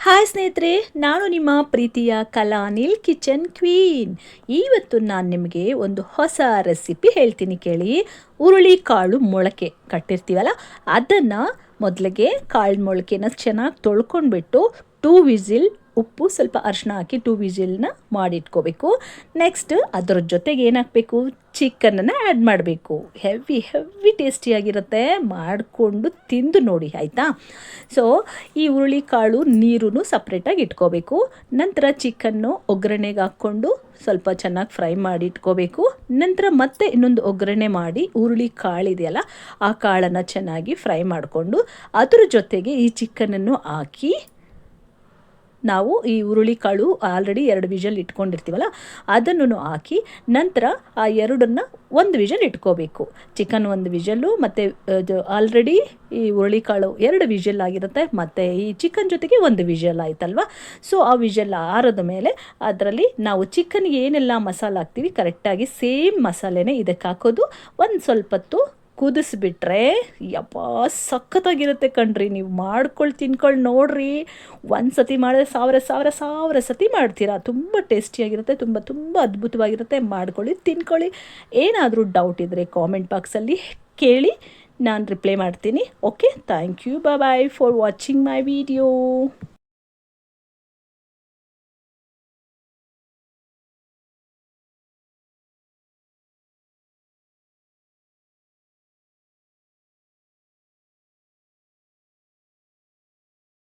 Hi ಸ್ನೇಹಿತರೆ, ನಾನು ನಿಮ್ಮ ಪ್ರೀತಿಯ ಕಲಾನಿಲ್ ಕಿಚನ್ ಕ್ವೀನ್. ಇವತ್ತು ನಾನು ನಿಮಗೆ ಒಂದು ಹೊಸ ರೆಸಿಪಿ ಹೇಳ್ತೀನಿ ಕೇಳಿ. ಹುರುಳಿಕಾಳು ಮೊಳಕೆ ಕಟ್ಟಿರ್ತೀವಲ್ಲ, ಅದನ್ನು ಮೊದಲಿಗೆ ಕಾಳು ಮೊಳಕೆನ ಚೆನ್ನಾಗಿ ತೊಳ್ಕೊಂಡ್ಬಿಟ್ಟು 2 ವಿಸಿಲ್ ಉಪ್ಪು ಸ್ವಲ್ಪ ಅರಿಶಿನ ಹಾಕಿ 2 ವಿಸಿಲ್ನ ಮಾಡಿಟ್ಕೋಬೇಕು. ನೆಕ್ಸ್ಟ್ ಅದರ ಜೊತೆಗೆ ಏನು ಹಾಕಬೇಕು, ಚಿಕನನ್ನು ಆ್ಯಡ್ ಮಾಡಬೇಕು. ಹೆವಿ ಟೇಸ್ಟಿಯಾಗಿರುತ್ತೆ. ಮಾಡಿಕೊಂಡು ತಿಂದು ನೋಡಿ ಆಯಿತಾ. ಸೊ ಈ ಹುರುಳಿಕಾಳು ನೀರು ಸಪ್ರೇಟಾಗಿ ಇಟ್ಕೋಬೇಕು. ನಂತರ ಚಿಕನ್ನು ಒಗ್ಗರಣೆಗೆ ಹಾಕ್ಕೊಂಡು ಸ್ವಲ್ಪ ಚೆನ್ನಾಗಿ ಫ್ರೈ ಮಾಡಿ ಇಟ್ಕೋಬೇಕು. ನಂತರ ಮತ್ತೆ ಇನ್ನೊಂದು ಒಗ್ಗರಣೆ ಮಾಡಿ ಹುರುಳಿ ಕಾಳಿದೆಯಲ್ಲ, ಆ ಕಾಳನ್ನು ಚೆನ್ನಾಗಿ ಫ್ರೈ ಮಾಡಿಕೊಂಡು ಅದ್ರ ಜೊತೆಗೆ ಈ ಚಿಕನನ್ನು ಹಾಕಿ ನಾವು ಈ ಹುರುಳಿಕಾಳು ಆಲ್ರೆಡಿ 2 ವಿಷಲ್ ಇಟ್ಕೊಂಡಿರ್ತೀವಲ್ಲ, ಅದನ್ನು ಹಾಕಿ ನಂತರ ಆ ಎರಡನ್ನು 1 ವಿಷಲ್ ಇಟ್ಕೋಬೇಕು. ಚಿಕನ್ 1 ವಿಷಲ್ಲು ಮತ್ತು ಆಲ್ರೆಡಿ ಈ ಹುರುಳಿಕಾಳು 2 ವಿಷಲ್ ಆಗಿರುತ್ತೆ, ಮತ್ತು ಈ ಚಿಕನ್ ಜೊತೆಗೆ 1 ವಿಷಲ್ ಆಯ್ತಲ್ವ. ಸೊ ಆ ವಿಷಲ್ ಆರದ ಮೇಲೆ ಅದರಲ್ಲಿ ನಾವು ಚಿಕನ್ಗೆ ಏನೆಲ್ಲ ಮಸಾಲೆ ಹಾಕ್ತೀವಿ ಕರೆಕ್ಟಾಗಿ ಸೇಮ್ ಮಸಾಲೆನೇ ಇದಕ್ಕೆ ಹಾಕೋದು. ಒಂದು ಸ್ವಲ್ಪ ಹೊತ್ತು ಕುದಿಸ್ಬಿಟ್ರೆ ಯಪ್ಪ ಸಖತ್ತಾಗಿರುತ್ತೆ ಕಣ್ರಿ. ನೀವು ತಿನ್ಕೊಂಡು ನೋಡ್ರಿ. ಒಂದು ಸತಿ ಮಾಡಿದ್ರೆ ಸಾವಿರ ಸತಿ ಮಾಡ್ತೀರಾ. ತುಂಬ ಟೇಸ್ಟಿಯಾಗಿರುತ್ತೆ, ತುಂಬ ಅದ್ಭುತವಾಗಿರುತ್ತೆ. ಮಾಡ್ಕೊಳ್ಳಿ, ತಿನ್ಕೊಳ್ಳಿ. ಏನಾದರೂ ಡೌಟ್ ಇದ್ದರೆ ಕಾಮೆಂಟ್ ಬಾಕ್ಸಲ್ಲಿ ಕೇಳಿ, ನಾನು ರಿಪ್ಲೈ ಮಾಡ್ತೀನಿ. Okay, thank you. Bye for watching my video.